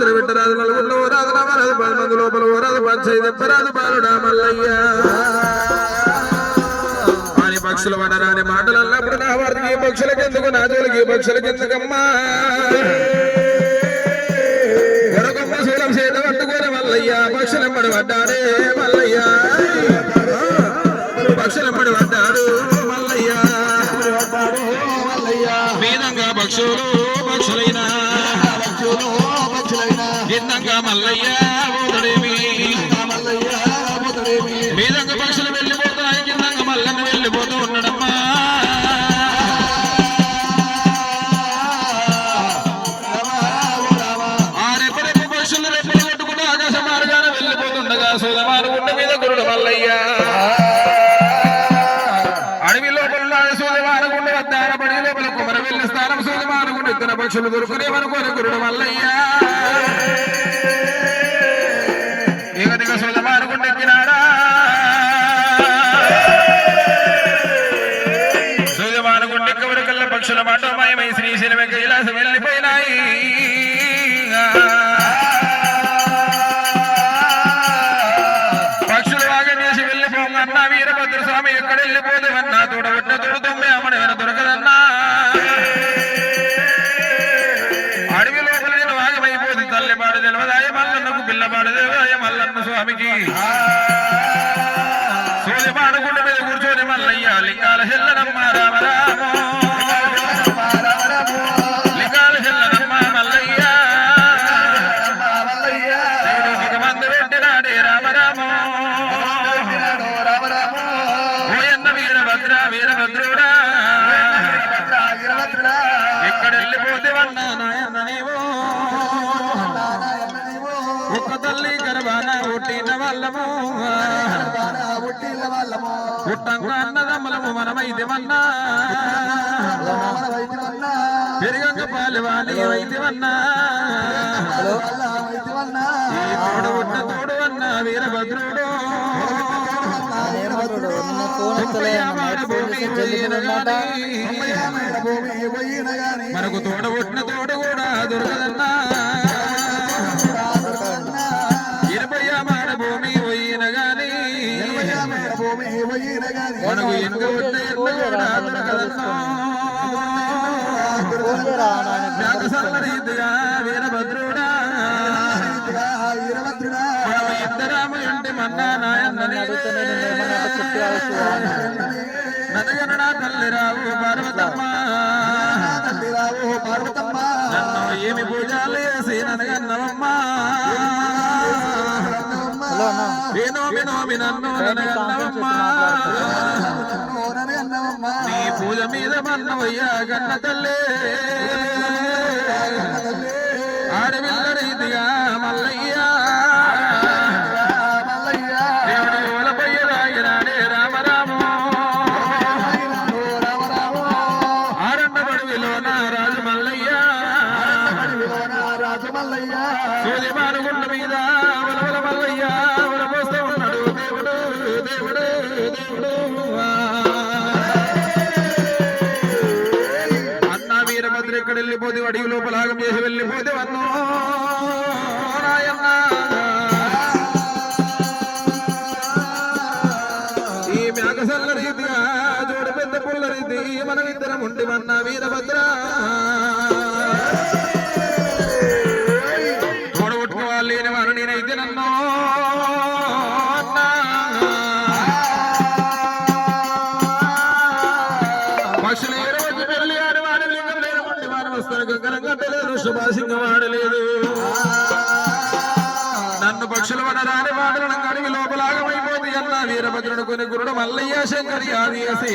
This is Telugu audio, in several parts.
ముచ్చట పెట్టరాదు నలుగురిలో రాదు రామరాదు 10 మంది లోపల ఓరాదు పంచాయి తెప్పరాదు బాలుడా మల్లయ్య అని పక్షులు వనరాని మాటలు అన్నప్పుడు నా వారికి ఈ పక్షులకెందుకు నా జోలికి ఈ పక్షులకెందుకమ్మా ఎరగమ్మ శూలం చేత పట్టుకోని మల్లయ్య పక్షులెమ్మడి పడ్డారే మల్లయ్య పక్షులెమ్మడి పడ్డాడు మల్లయ్య వేదంగా పక్షులు పక్షులైనా కిందంగా మల్లయ్య పోతడేమి వేదంగా పక్షులు వెళ్ళిపోతున్నాయి కిందంగా మల్లన్న వెళ్ళిపోతూ ఉన్నాడమ్మా ఆ రెప్పరెప్పు పక్షులు రెప్పలు కొట్టుకుంటూ ఆకాశ మార్గాన వెళ్ళిపోతుండగా సోదమారు గుండె మీద గురుడు మల్లయ్య అడవి లోపల సూర్యమాన గుండె వద్ద బడి లోపల కుమర వెళ్ళి స్థానం సూర్యమాన గుండె ఇతర పక్షులు దొరుకునేమనుకోని గురుడు మల్లయ్య ఇక సూర్యమాన గుండె ఎక్కినాడా సూర్యమాన గుండె ఎక్కవరికల్లా పక్షుల మాట మయమై శ్రీశైలం కైలాసం వెళ్ళిపోయినాయి పక్షులు వాగం చేసి వెళ్ళిపోమన్నా వీరభద్ర స్వామి ఎక్కడ వెళ్ళిపోదేమన్నా తోడబట్టిన తోడుతొమ్మే అమ్మడి వెన దొరకదన్నా అడవి లోపల నేను వాగమైపోతుంది తల్లిపాడు తెలివదాయ మల్లన్నకు పిల్లపాడు దేవాయ మల్లన్న స్వామికి సూర్యపాడు గుండె మీద కూర్చొని మల్లయ్య లింగాల చెల్లనమ్మ రామ రామ లింగాల చెల్లనమ్మ మల్లయ్య ఒక మంది పెట్టినాడే రామ రామ ఓయన్న వీరభద్ర వీరభద్రుడా ఎక్కడ వెళ్ళిపోతేవన్నా నాయన్న నీవో ఒక్క తల్లి గర్భాన పుట్టిన వాళ్ళము పుట్టంగా అన్నదమ్మలము మనమైతేమన్నా పెరిగంగ పాలివాణి వైద్యమన్నా తోడు ఉన్న తోడు అన్న వీరభద్రుడు మనకు తోడ పుట్టిన తోడు కూడా దొరకదన్నా 20 మాడ భూమి పోయిన గాని మనకు ఎన్ను కూడా దొరకదన్నా రీతిగా వీరభద్రుడా మనం ఇద్దరాము ఇంటి మన్నా నాయన్నని నదగనడా తల్లిరావు పార్వతమ్మ నన్ను ఏమి పూజలు చేసి నన్నవమ్మా వినోమి నన్ను నన్నవమ్మా నీ పూజ మీద మన్నవయ్యా గన్న తల్లే ఆడవిల్ల రీతిగా మల్లయ్యా దేవుడి ఓలపయ్య రాగినాడే రామరామో ఆరండ బడువిలోన రాజు మల్లయ్య సూర్యమాను గుండ మీద వలవల మల్లయ్య వలపోస్తూ ఉన్నాడు దేవుడు దేవుడు దేవుడు అన్న వీరభద్ర ఎక్కడ వెళ్ళిపోతే అడిగి లోపల ఆగం చేసి వెళ్ళిపోతే అన్నో నాయన్న ఈ మేకసల్ల రీతిగా జోడు పెద్ద పుల్ల రీతి మనం ఇద్దరం ఉంటిమన్నా వీరభద్ర తోడగొట్టుకోవాలి లేని వారు నేనైతే నన్ను పక్షులు ఏ రోజు పెళ్లి ఆడి వాడు లింగం లేని వంటి వారు వస్తారు గంగరంగా తెలియదు శుభాసింగం వాడలేదు నన్ను పక్షులు వనరాని వాడలను అడవి లోపలాగమైపోతుంది అన్న వీరభద్రుడు కొని గురుడు మల్లయ్య శంకరి ఆదివేసి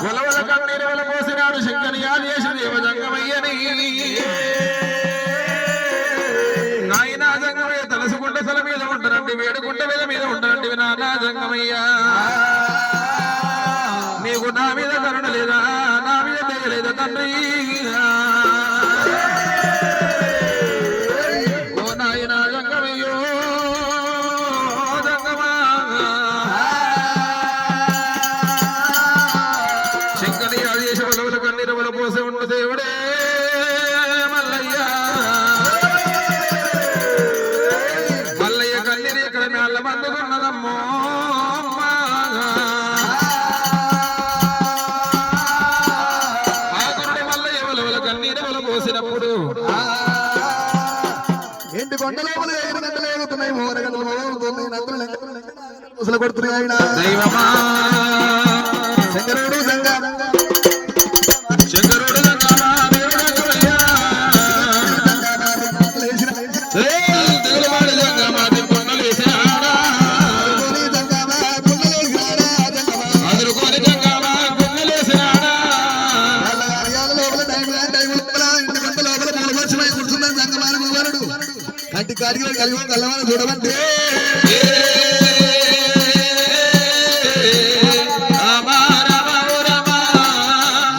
వలవల కన్నీరు వల పోసినాడు శంకరి ఆదివేసి దేవజంగమయ్యని నాయనా జంగమయ్య తలసుకుంట సల మీద ఉంటానండి వేడుకుంట మీద మీద ఉంటానండి నానా జంగమయ్య నీకు నా మీద కరుణ లేదా నా మీద తెగలేదా తండ్రి ఓ నాయనా జంగమయ్యో జంగమా శంకరి ఆదేశ వలవల కన్నీరు వల పోసే ఉన్న దేవుడే మల్లయ్య కొండ లోపల గంటలు ఎగుతున్నాయి, మూర గంటలు మోగుతున్నాయి, నందులు ముసలు కొడుతున్నాయి. ఆయన శంకరుడు శంకరుడు కంటి కాడికి కలిగి కళ్ళమని చూడమంటే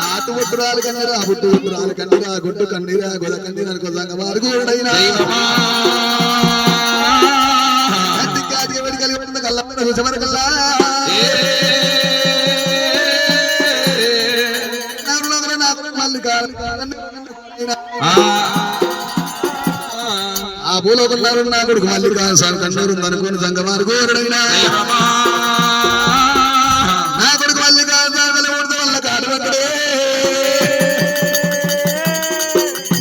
ఆటుబొట్టురాలు కన్నీరా బుట్టురాలు కన్నీరా గుట్టు కన్నీరా గొల కన్నీరా కొద్దంగా మార్గుడైనా కంటి కాడికి వెళ్ళి కలిగి ఉంటుంది కళ్ళమని చూసమని కల్లా నాకు మళ్ళీ ఆ భూలోకున్నారు నా కొడుకు మళ్ళీ కాదు కన్నూరు అనుకోని సంగమారుగోరుడైనా నా కొడుకు మళ్ళీ కాదు వల్ల కాడుబట్టుడే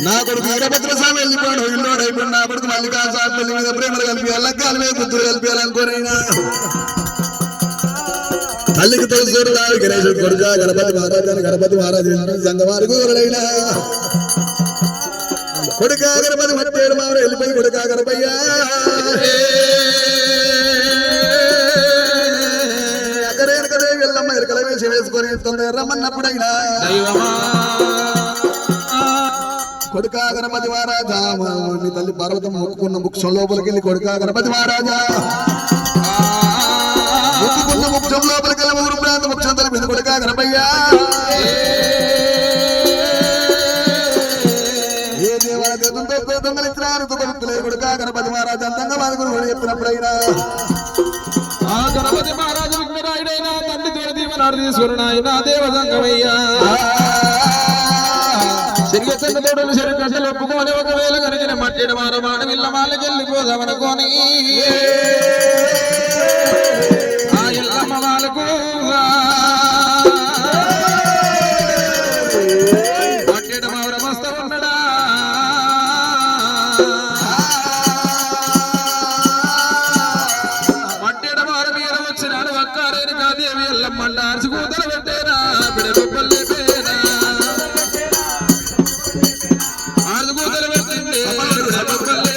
నా కొడుకు వీరభద్ర స్వామి వెళ్ళిపోయాడు ఇల్లోడైపోయాడు. నా కొడుకు మళ్ళీ కాదు సార్ పెళ్లి మీద ప్రేమలు కలిపియాలి కాలమే బుద్ధులు కలిపియాలనుకోనైనా తల్లికి తోడు గణేశుడు కొడుక గణపతి మహారాజు సంగమారుగోరుడైనా కొడుకా గణపతి మట్టేడు మామూలు వెళ్ళిపోయి కొడుకా గణపయ్యా అక్కడే వెళ్ళమ్మ ఎరకల వేసి వేసుకొని రమ్మన్నప్పుడైనా కొడుకా గణపతి మహారాజా మీ తల్లి పార్వతం మొక్కుకున్న ముక్షం లోపలికి వెళ్ళి కొడుకా గణపతి మహారాజా మొక్కుకున్న ముక్షం లోపలికి వెళ్ళి ఊరు ప్రాంత ముక్షం తల్లి మీద కొడుకా గణపయ్యా గణపతి మహారాజు అంతంగా వారి చెప్పినప్పుడైనా ఆ గణపతి మహారాజు విఘ్నరాయుడైనా తండ్రి తోడు తీసుకున్నాయన దేవసంగమయ్యా సిరిగెత్తండి తోడలు సిరిగడ్డలు ఒప్పుకొని ఒకవేళ కనిగిన మట్టిన మారమాన విల్ల మాలకి వెళ్ళిపోదామనుకోని ఆ ఎల్లమ్మ వాళ్ళకు మట్టిన మావర మస్త ఉన్నడా కూతలు పెట్టేనా బిడగొప్పలే పేనా ఆరు కూతలు పెట్టిండే బిడగొప్పలే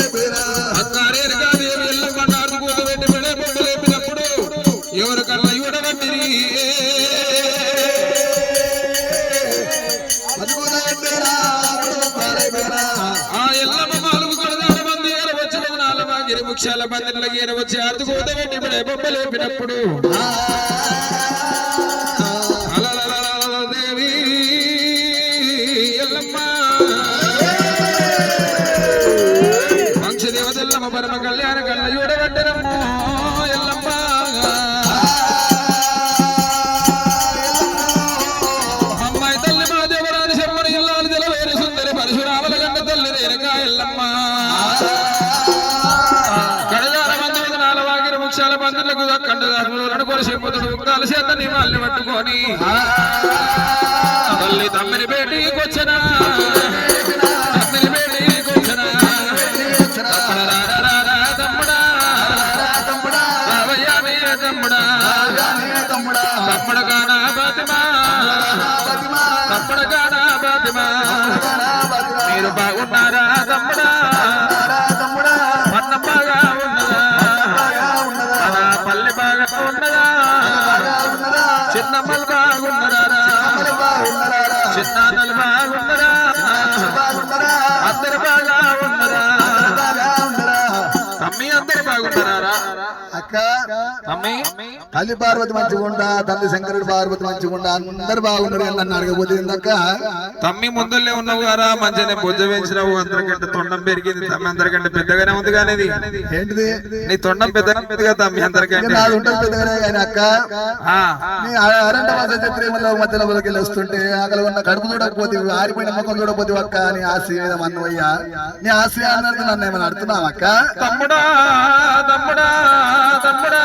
పేనా అక్కారేరు కాదు వెళ్ళమన్న ఆరు కూత పెట్టి బిడగొప్పలు లేపినప్పుడు ఎవరికన్నా ఇవ్వడమంటిరి ఆ ఎల్లమ్మ మాలుగు కొడదాడు మంది వచ్చిన నాలుగు ముఖ్యాల మందిరలకి వచ్చి ఆరు కూత పెట్టి బిడగొప్పలు లేపినప్పుడు దేవి ఎల్లమ్మ వంశదేవతెల్లమ్మ పరమ కళ్యాణ కళ్ళ చూడబట్టరమ్మో ఎల్లమ్మ అమ్మాయి తల్లి మా దేవరాజు శమ్మని ఇల్లాలు తెలవేరు సుందరి పరశురామల గంట తల్లి రేణుకా ఎల్లమ్మ ముఖ్యాల మందులకు కండదాకులను కొరసిపోతుడు ఉగ్రాల చేత నివాళ్ళని పట్టుకొని తల్లి తమ్మిని బేటీకొచ్చనా తమ్మిని బేటీకొచ్చనా తమ్ముడా రావయ్యామే తమ్ముడా తమ్ముడ కానా బాతిమా తమ్ముడ కానా బాతిమా మీరు బాగున్నారా తమ్ముడా పన్నం బాగా ఉన్నదా పల్లె బాగా ఉన్నదా చిన్నమ్మలు బాగున్నరా చిన్నాన్నలు బాగున్నరా అందరు బాగా ఉన్నరా తమ్మి అందరు బాగున్నారా అక్క తమ్మి తల్లి పార్వతి మంచిగుండా తల్లి శంకరుడు పార్వతి మంచిగుండా అందరు బాగున్నారు నన్ను అడగబోతే అక్క తమ్మి ముందులే ఉన్నావు గారా మంచిగానే బొజ్జ వేసినావు అందరికంటే తొండం పెరిగింది తమ్మి అందరికంటే పెద్దగానే ఉంది కానీ ఏంటిది నీ తొండం పెద్దగా తమ్మి అందరికంటే పెద్దగానే కానీ అక్క మధ్యలో వస్తుంటే అక్కడ ఉన్న కడుపు చూడకపోతే ఆరిపోయిన ముఖం చూడకపోతే అక్క నీ ఆశ్రయం అన్నవయ్యా నీ ఆశ్రయం అన్నది నన్ను ఏమైనా అడుగుతున్నావు అక్క తమ్ముడా తమ్ముడా తమ్ముడా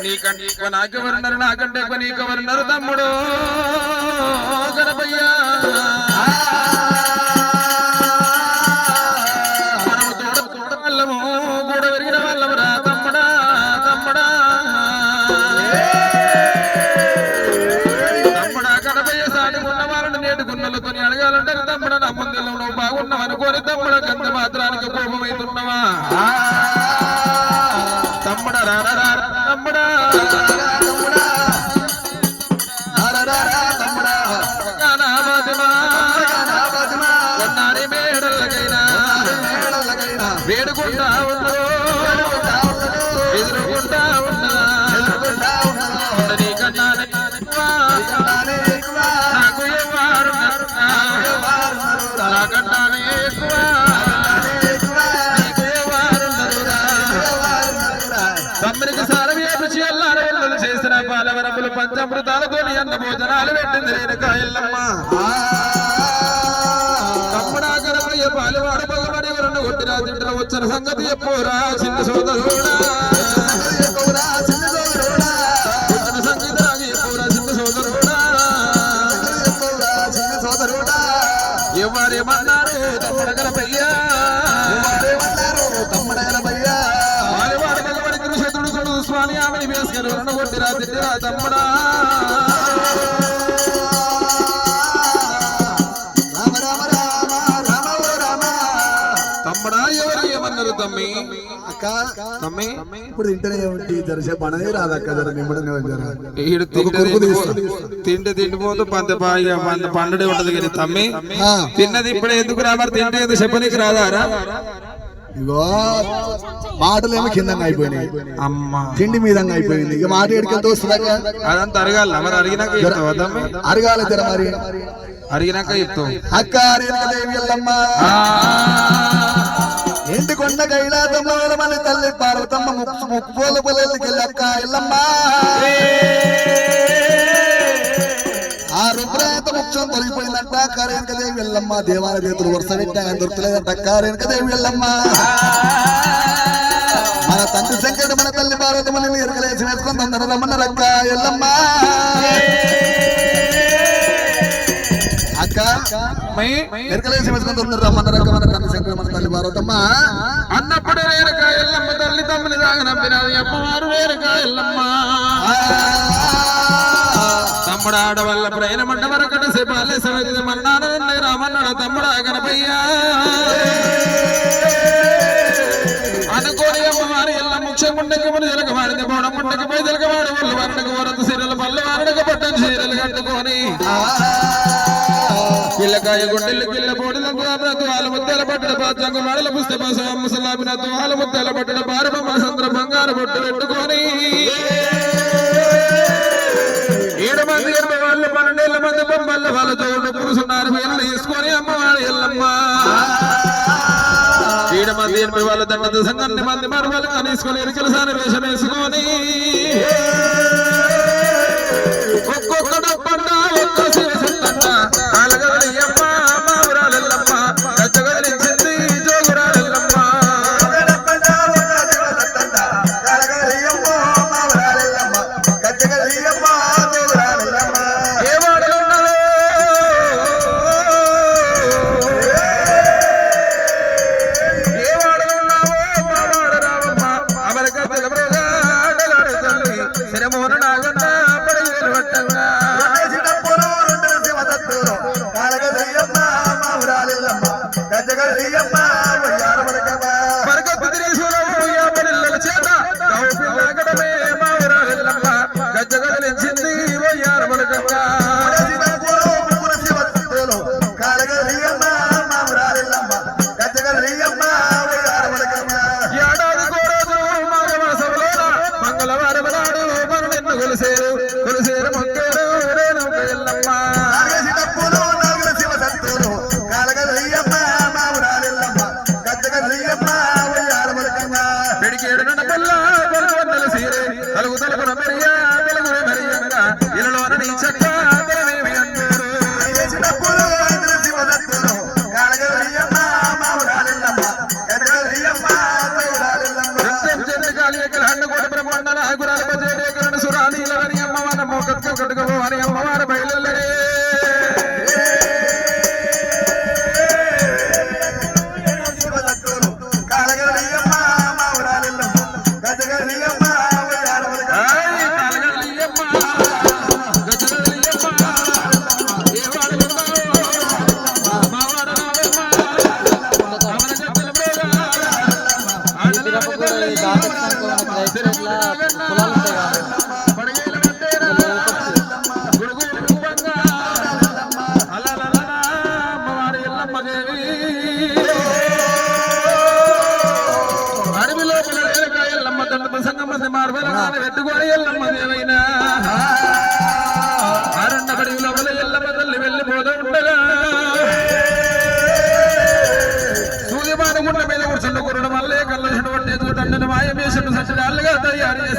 నీకంటే నీకంటే నాకెవరున్నారు నాకంటే ఎక్కువ నీకెవరున్నారు తమ్ముడు గణపయ్య మనము తోడ వాళ్ళము కూడా పెరిగిన వాళ్ళము రా తమ్ముడా తమ్ముడా తమ్ముడా గణపయ్య సాటి ఉన్న వాళ్ళని నేటి గున్నెలతో అడగాలంటే తమ్ముడా నా ముందెల్లో నువ్వు బాగున్నావు అనుకోని తమ్ముడా గంట మాత్రానికి కోపమవుతున్నావా తమ్ముడా రారా తమ్ముడా వేడుకుంటా ఉన్నదో ఎదురుకుంటా ఉన్నదా నీకన్నా నాకు ఎవరు నాకన్నానే ఎక్కువ తమ్మునికి సారవి రుచి అల్లారవల్లు చేసిన పాలవరములు పంచామృతాలతో అన్న భోజనాలు పెట్టింది రేణుక ఎల్లమ్మ తమ్ముడా గణపయ్య పాలువాడు పగవాడి ఎవరన్న కొట్టిరా తింటలో వచ్చిన సంగతి ఎప్పురా చిన్న సోదరుడా వచ్చిన సంగతి రాగి ఎప్పురా చిన్న సోదరుడా ఎవరేమన్నారు తమ్ముడ గణపయ్య పాలువాడు పగవాడి కృషతుడు స్వామి ఆమెని వేసుకొని ఎవరన్న కొట్టిరా తింటరా తమ్ముడా తమ్ముడా ఎవరు ఏమన్నారు తమ్మి అక్క తమ్మి ఇప్పుడు తింటనే ఏమిటి జరసేపు అనేది రాదక్క జర నిమ్మడనే ఈడు తింటే తిండిపోతూ పండుడే ఉంటది కానీ తమ్మి తిన్నది ఇప్పుడు ఎందుకు రా మరి తింటే ఎందుకు చెప్పనీకి రాదారా ఇగో మాటలేమో కిందంగా అయిపోయినాయి అమ్మా తిండి మీదంగా అయిపోయింది ఇక మాట ఎడికెళ్తే వస్తుందక్క అదంతా అరగాల మరి అడిగినాక చెప్తావా తమ్మి అరగాలి తెర మరి అడిగినాక చెప్తావు అక్క రేణుకదేవి ఎల్లమ్మ ఇంటి కొండ కైలాసంలో మన తల్లి పార్వతమ్మ ముక్కు పోల పొలకెళ్ళి అక్క ఎల్లమ్మ ఆ రుద్రాయత ముఖ్యం తొలగిపోయిందంట రేణుకదేవి ఎల్లమ్మ దేవాలయ దేవతలు వరుస పెట్టా దొరకలేదంట అక్క రేణుకదేవి ఎల్లమ్మ మన తండ్రి శంకరుడు మన తల్లి పార్వతమ్మని ఎరుకలేసి వేసుకొని తొందర రమ్మన్నారు అక్క ఎల్లమ్మ అక్క ఎరుకలేసి వేసుకొని తొందర రమ్మన్నారు అక్క మన తండ్రి శంకరుడు మన తల్లి పార్వతమ్మ అన్నప్పుడు వేరక ఎల్లమ్మ తల్లి తమ్ముని దాగనప్పినది అమ్మవారు వేరక ఎల్లమ్మ తమ్ముడు ఆడవల్ల ప్రయాణమంట వరకట సేపాలే సమితి మన నాన్న రామన్నాడు తమ్ముడు గణపయ్య అనుకోని అమ్మవారి ఎల్ల ముఖ్యం ముండకి మన జలకవాడిని పోవడం ముండకి పోయి జలకవాడు వాళ్ళు వారణకు వరద సీరలు పళ్ళు వారణకు పట్టని చీరలు కట్టుకొని పిల్లకాయ గుండెలు పిల్ల పోటీలకు వాళ్ళ ముద్దల పట్టిన పాత్రంగు మడల పుస్తక ముసలాపినతో వాళ్ళ ముద్దల పట్టిన భారమ సంద్ర బంగారు బొట్టు పెట్టుకొని 7 మంది 80 వాళ్ళు 12 మంది బొమ్మల వాళ్ళతో కూర్చున్నారు వీళ్ళు తీసుకొని అమ్మవారి ఎల్లమ్మ 7 మంది 80 వాళ్ళ దండ సంగన్ని మంది మరవలు తీసుకొని ఎరికల సాని వేషం వేసుకొని ఒక్కొక్క డప్పండ ఒక్క శివసంత అలగదయ్యమ్మ మావురాలెల్లమ్మ కచ్చగదిలించింది జోగురాలెల్లమ్మ ఏ వాడలున్నదో ఏ వాడలున్నావో మా వాడ రావమ్మ అమెరికా తెలబ్రోగాడలాడే తల్లి సిరమోన నాగన్న పడివేలు పట్టగా గజ్జగదిలించింది వయ్యార మలకంగా ఏడాది కోరోజు మాఘమాసంలోన మంగళవారం నాడు మరునిన్ను కొలిసేరు మొక్కేరు రేణుక ఎల్లమ్మ పిడికేడు నడపల్ల కొలవన్నెల సీరే తలుగు తలుగున మెరియా తెలుగు మెరియంగా ఇలలోన నీ చక్క తెరవేవి అందరూ నృత్యం చెంది కాళీ ఎక్కల హన్ను కోట బ్రహ్మాండ నాయకురాలు బజేరేకరణ సురా పట్టం కట్టుకోవాలి అమ్మవారు బయలుదేరే పెట్టుకొని ఎల్లమ్మ దేవైనా ఆరండబడి లోపల ఎల్లమ్మ తల్లి వెళ్ళిపోతూ ఉండగా సూర్యమానగుండ మీద కూర్చుండు కురుడు మల్లే కళ్ళ పట్టేందుకు తండ్రిని మాయం చేసిండు సచ్చిడాళ్ళుగా తయారు చేశాడు